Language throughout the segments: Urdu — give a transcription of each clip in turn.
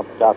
50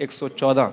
114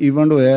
ਈਵੈਂਟ ਹੋਇਆ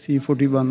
C41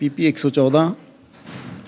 PP 114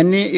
NA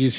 UC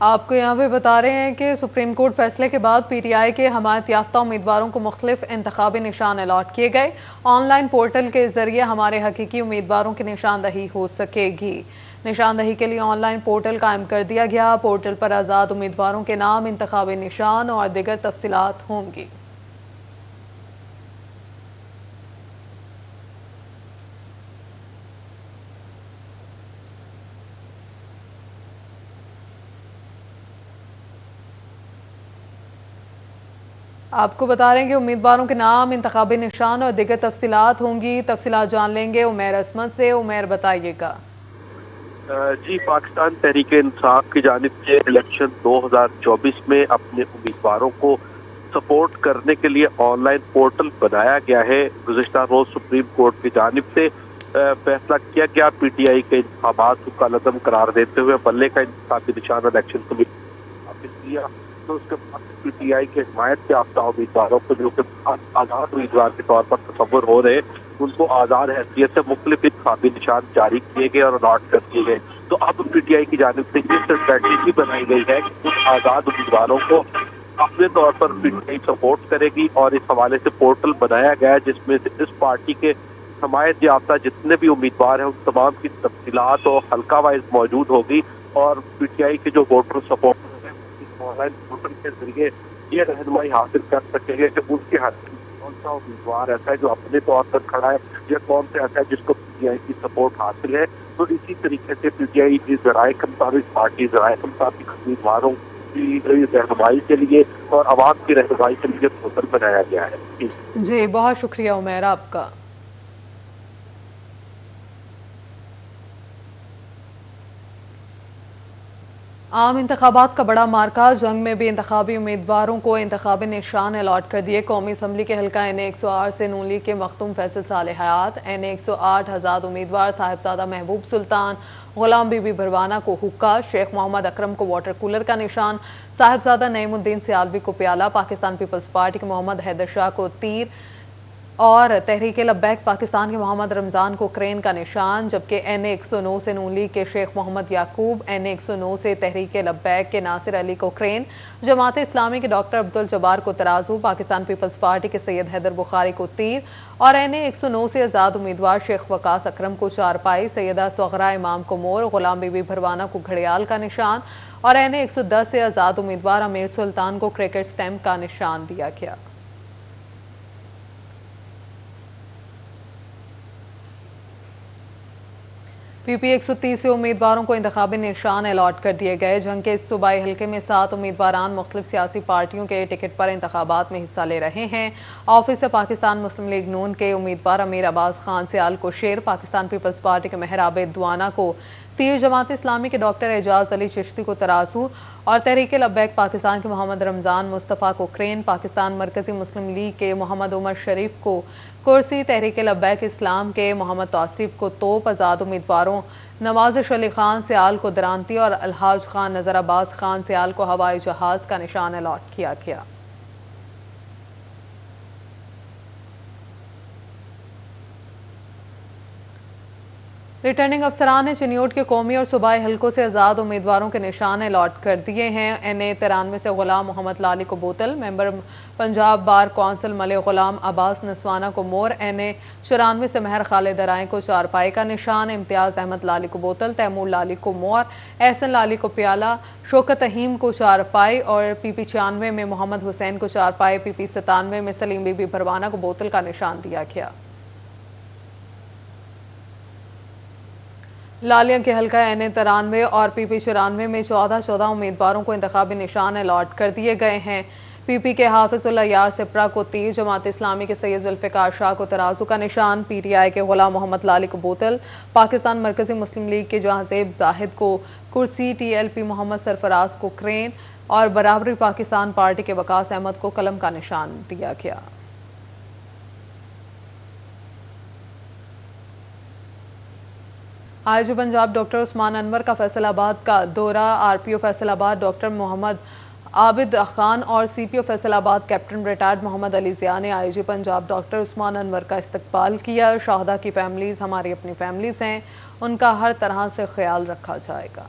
آپ کو یہاں پہ بتا رہے ہیں کہ سپریم کورٹ فیصلے کے بعد پی ٹی آئی کے حمایت یافتہ امیدواروں کو مختلف انتخابی نشان الاٹ کیے گئے۔ آن لائن پورٹل کے ذریعے ہمارے حقیقی امیدواروں کی نشاندہی ہو سکے گی۔ نشاندہی کے لیے آن لائن پورٹل قائم کر دیا گیا۔ پورٹل پر آزاد امیدواروں کے نام، انتخابی نشان اور دیگر تفصیلات ہوں گی۔ آپ کو بتا رہے ہیں کہ امیدواروں کے نام، انتخابی نشان اور دیگر تفصیلات ہوں گی۔ تفصیلات جان لیں گے عمیر عصمت سے۔ عمیر بتائیے گا۔ جی، پاکستان تحریک انصاف کی جانب سے الیکشن 2024 میں اپنے امیدواروں کو سپورٹ کرنے کے لیے آن لائن پورٹل بنایا گیا ہے۔ گزشتہ روز سپریم کورٹ کی جانب سے فیصلہ کیا گیا پی ٹی آئی کے انتخابات کو کالعدم قرار دیتے ہوئے بلے کا انتخابی نشان الیکشن کمیشن واپس لیا۔ تو اس کے بعد پی ٹی آئی کے حمایت یافتہ امیدواروں کو جو کہ آزاد امیدوار کے طور پر تصور ہو رہے ان کو آزاد حیثیت سے مختلف انتخابی نشان جاری کیے گئے اور الاٹ کر دیے گئے۔ تو اب پی ٹی آئی کی جانب سے یہ اسٹریٹجی بنائی گئی ہے کہ ان آزاد امیدواروں کو اپنے طور پر پی ٹی آئی سپورٹ کرے گی، اور اس حوالے سے پورٹل بنایا گیا ہے جس میں سے اس پارٹی کے حمایت یافتہ جتنے بھی امیدوار ہیں ان تمام کی تفصیلات اور حلقہ وائز موجود ہوگی، اور پی ٹی آئی کے جو voter support on line portal کے ذریعے یہ رہنمائی حاصل کر سکیں گے کہ ان کے حق کون سا امیدوار ایسا ہے جو اپنے طور پر کھڑا ہے، یا کون سا ایسا ہے جس کو پی ٹی آئی کی سپورٹ حاصل ہے۔ تو اسی طریقے سے پی ٹی آئی کی ذرائع کے مطابق پارٹی ذرائع کے مطابق امیدواروں کی رہنمائی کے لیے اور عوام کی رہنمائی کے لیے پورٹل بنایا گیا ہے۔ جی، بہت شکریہ عمیر آپ کا۔ عام انتخابات کا بڑا مارکہ، جنگ میں بھی انتخابی امیدواروں کو انتخابی نشان الاٹ کر دیے۔ قومی اسمبلی کے حلقہ این اے 108 سے نون لیگ کے مختوم فیصل صالح حیات، این اے 108 آزاد امیدوار صاحبزادہ محبوب سلطان، غلام بی بی بھروانہ کو حقہ، شیخ محمد اکرم کو واٹر کولر کا نشان، صاحبزادہ نعیم الدین سیالوی کو پیالہ، پاکستان پیپلز پارٹی کے محمد حیدر شاہ کو تیر، اور تحریک لبیک پاکستان کے محمد رمضان کو کرین کا نشان، جبکہ این اے 109 سے نون لیگ کے شیخ محمد یعقوب، این اے 109 سے تحریک لبیک کے ناصر علی کو کرین، جماعت اسلامی کے ڈاکٹر عبدالجبار کو ترازو، پاکستان پیپلز پارٹی کے سید حیدر بخاری کو تیر، اور این اے 109 سے آزاد امیدوار شیخ وقاص اکرم کو چارپائی، سیدہ صغرا امام کو مور، غلام بی بی بھروانہ کو گھڑیال کا نشان، اور این اے 110 سے آزاد امیدوار امیر سلطان کو کرکٹ سٹیمپ کا نشان دیا گیا۔ پی پی 130 سے امیدواروں کو انتخابی نشان الاٹ کر دیے گئے۔ جنگ کے اس صوبائی حلقے میں 7 امیدواران مختلف سیاسی پارٹیوں کے ٹکٹ پر انتخابات میں حصہ لے رہے ہیں۔ آفس سے پاکستان مسلم لیگ نون کے امیدوار امیر عباس خان سیال کو شیر، پاکستان پیپلز پارٹی کے مہر عابد دوانہ کو تیر، جماعت اسلامی کے ڈاکٹر اعجاز علی چشتی کو ترازو، اور تحریک لبیک پاکستان کے محمد رمضان مصطفیٰ کو کرین، پاکستان مرکزی مسلم لیگ کے محمد عمر شریف کو کرسی، تحریک لبیک اسلام کے محمد توصیف کو توپ، آزاد امیدواروں نوازش علی خان سیال کو درانتی اور الحاج خان نظر عباس خان سیال کو ہوائی جہاز کا نشان الاٹ کیا گیا۔ ریٹرننگ افسران نے چنیوٹ کے قومی اور صوبائی حلقوں سے آزاد امیدواروں کے نشان الاٹ کر دیے ہیں۔ این اے 93 سے غلام محمد لالی کو بوتل، ممبر پنجاب بار کونسل ملک غلام عباس نسوانہ کو مور، این اے 94 سے مہر خالد رائے کو چارپائی کا نشان، امتیاز احمد لالی کو بوتل، تیمور لالی کو مور، احسن لالی کو پیالہ، شوکت اہیم کو چارپائی، اور پی پی 96 میں محمد حسین کو چارپائی، پی پی 97 میں سلیم بی بی بھروانہ کو بوتل کا نشان دیا گیا۔ لالیاں کے حلقہ این اے 93 اور پی پی 94 میں 14 امیدواروں کو انتخابی نشان الاٹ کر دیے گئے ہیں۔ پی پی کے حافظ اللہ یار سپرا کو تیر، جماعت اسلامی کے سید ذوالفقار شاہ کو ترازو کا نشان، پی ٹی آئی کے غلام محمد لالی کو بوتل، پاکستان مرکزی مسلم لیگ کے جہازیب زاہد کو کرسی، T L P Muhammad Sarfaraz کو کرین، اور برابری پاکستان پارٹی کے وقاص احمد کو قلم کا نشان دیا گیا۔ آئی جی پنجاب ڈاکٹر عثمان انور کا فیصل آباد کا دورہ، آر پی او فیصل آباد ڈاکٹر محمد عابد خان اور سی پی او فیصل آباد کیپٹن ریٹائرڈ محمد علی ضیاء نے آئی جی پنجاب ڈاکٹر عثمان انور کا استقبال کیا۔ شہداء کی فیملیز ہماری اپنی فیملیز ہیں، ان کا ہر طرح سے خیال رکھا جائے گا۔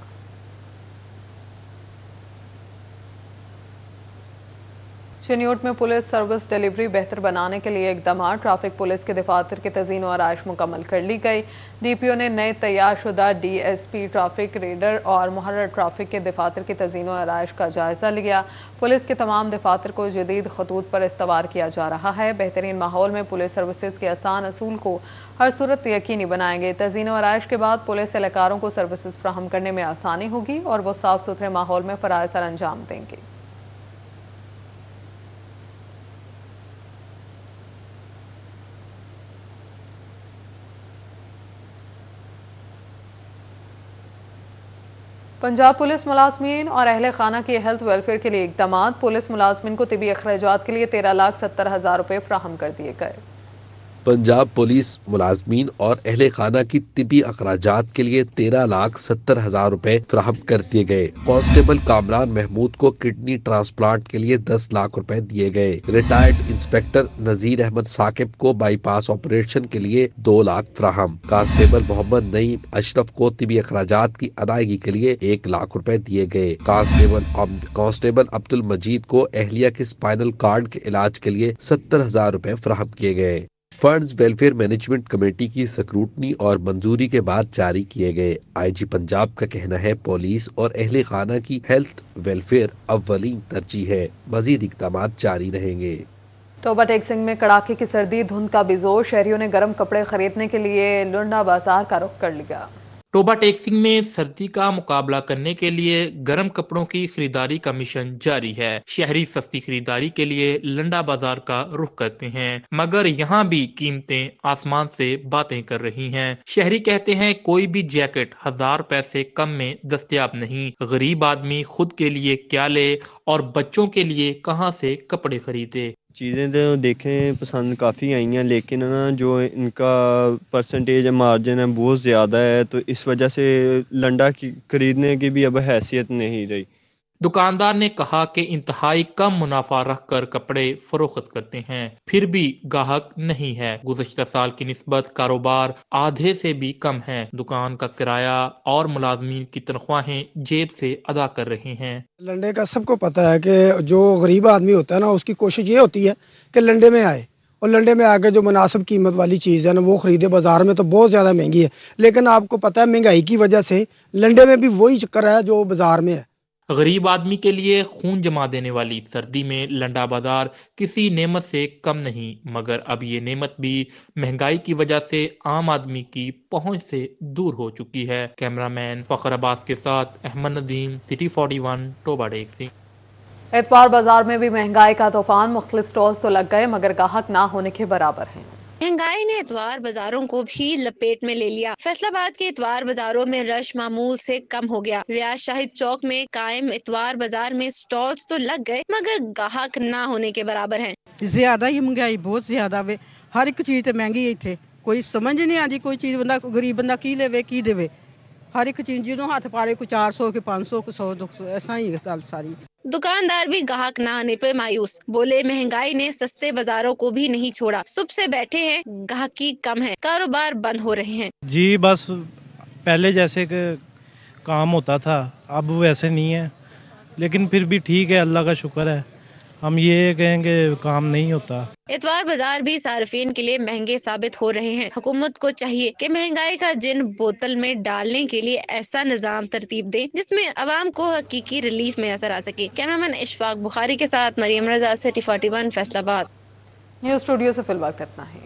چنیوٹ میں پولیس سروس ڈیلیوری بہتر بنانے کے لیے اقدامات۔ ٹریفک پولیس کے دفاتر کی تزئین و آرائش مکمل کر لی گئی۔ ڈی پی او نے نئے تیار شدہ D S P traffic reader اور محرر ٹریفک کے دفاتر کی تزئین و آرائش کا جائزہ لیا۔ پولیس کے تمام دفاتر کو جدید خطوط پر استوار کیا جا رہا ہے۔ بہترین ماحول میں پولیس سروسز کے آسان اصول کو ہر صورت یقینی بنائیں گے۔ تزئین و آرائش کے بعد پولیس اہلکاروں کو سروسز فراہم کرنے میں آسانی ہوگی اور وہ صاف ستھرے ماحول میں فرائض سر انجام دیں گے۔ پنجاب پولیس ملازمین اور اہل خانہ کی ہیلتھ ویلفیئر کے لیے اقدامات۔ پولیس ملازمین کو طبی اخراجات کے لیے 13,70,000 روپے فراہم کر دیے گئے۔ پنجاب پولیس ملازمین اور اہل خانہ کی طبی اخراجات کے لیے 13,70,000 روپے فراہم کر دیے گئے۔ کانسٹیبل کامران محمود کو کڈنی ٹرانسپلانٹ کے لیے 10 لاکھ روپے دیے گئے۔ ریٹائرڈ انسپکٹر نذیر احمد ثاقب کو بائی پاس آپریشن کے لیے 2 لاکھ فراہم۔ کانسٹیبل محمد نعیم اشرف کو طبی اخراجات کی ادائیگی کے لیے 1 لاکھ روپے دیے گئے۔ کانسٹیبل عبد المجید کو اہلیہ کے اسپائنل کارڈ کے علاج کے لیے 70,000 روپے فراہم کیے گئے۔ فنڈز ویلفیئر مینجمنٹ کمیٹی کی سکروٹنی اور منظوری کے بعد جاری کیے گئے۔ آئی جی پنجاب کا کہنا ہے پولیس اور اہل خانہ کی ہیلتھ ویلفیئر اولین ترجیح ہے۔ مزید اقدامات جاری رہیں گے۔ ٹوبہ ٹیک سنگھ میں کڑاکے کی سردی، دھند کا بھی زور۔ شہریوں نے گرم کپڑے خریدنے کے لیے لنڈا بازار کا رخ کر لیا۔ ٹوبہ ٹیک سنگھ میں سردی کا مقابلہ کرنے کے لیے گرم کپڑوں کی خریداری کا مشن جاری ہے۔ شہری سستی خریداری کے لیے لنڈا بازار کا رخ کرتے ہیں، مگر یہاں بھی قیمتیں آسمان سے باتیں کر رہی ہیں۔ شہری کہتے ہیں کوئی بھی جیکٹ 1000 روپے سے کم میں دستیاب نہیں۔ غریب آدمی خود کے لیے کیا لے اور بچوں کے لیے کہاں سے کپڑے خریدے۔ چیزیں تو دیکھیں پسند کافی آئی ہیں، لیکن نا جو ان کا پرسنٹیج مارجن ہے بہت زیادہ ہے، تو اس وجہ سے لنڈا کی خریدنے کی بھی اب حیثیت نہیں رہی۔ دکاندار نے کہا کہ انتہائی کم منافع رکھ کر کپڑے فروخت کرتے ہیں، پھر بھی گاہک نہیں ہے۔ گزشتہ سال کی نسبت کاروبار آدھے سے بھی کم ہے۔ دکان کا کرایہ اور ملازمین کی تنخواہیں جیب سے ادا کر رہے ہیں۔ لنڈے کا سب کو پتہ ہے کہ جو غریب آدمی ہوتا ہے نا، اس کی کوشش یہ ہوتی ہے کہ لنڈے میں آئے اور لنڈے میں آ کے جو مناسب قیمت والی چیز ہے نا وہ خریدے۔ بازار میں تو بہت زیادہ مہنگی ہے، لیکن آپ کو پتہ ہے مہنگائی کی وجہ سے لنڈے میں بھی وہی چکر ہے جو بازار میں ہے۔ غریب آدمی کے لیے خون جما دینے والی سردی میں لنڈا بازار کسی نعمت سے کم نہیں، مگر اب یہ نعمت بھی مہنگائی کی وجہ سے عام آدمی کی پہنچ سے دور ہو چکی ہے۔ کیمرامین فخر عباس کے ساتھ احمد ندیم، سٹی 41، ٹوبہ ٹیک سنگھ۔ اتوار بازار میں بھی مہنگائی کا طوفان۔ مختلف سٹالز تو لگ گئے مگر گاہک نہ ہونے کے برابر ہیں۔ مہنگائی نے اتوار بازاروں کو بھی لپیٹ میں لے لیا۔ فیصل آباد کے اتوار بازاروں میں رش معمول سے کم ہو گیا۔ ریاض شاہد چوک میں قائم اتوار بازار میں سٹالز تو لگ گئے مگر گاہک نہ ہونے کے برابر ہیں۔ زیادہ ہی مہنگائی بہت زیادہ وے، ہر ایک چیز تے مہنگی ہے اتنے، کوئی سمجھ نہیں آتی کوئی چیز بندہ غریب بندہ کی لے کی دے۔ ہر ایک چیز جنوں ہاتھ پاڑے کوئی 400 کے 500 کے 100 200 ایسا ہی گل ساری۔ دکاندار بھی گاہک نہ آنے پہ مایوس، بولے مہنگائی نے سستے بازاروں کو بھی نہیں چھوڑا۔ صبح سے بیٹھے ہیں، گاہکی کم ہے، کاروبار بند ہو رہے ہیں۔ جی بس پہلے جیسے کہ کام ہوتا تھا اب ویسے نہیں ہے، لیکن پھر بھی ٹھیک ہے، اللہ کا شکر ہے۔ ہم یہ کہیں کہ کام نہیں ہوتا۔ اتوار بازار بھی صارفین کے لیے مہنگے ثابت ہو رہے ہیں۔ حکومت کو چاہیے کہ مہنگائی کا جن بوتل میں ڈالنے کے لیے ایسا نظام ترتیب دے جس میں عوام کو حقیقی ریلیف میں اثر آ سکے۔ کیمرامین اشفاق بخاری کے ساتھ مریم رضا، سٹی 41، فیصل آباد۔ نیوز اسٹوڈیو سے فی الوقت اتنا ہی۔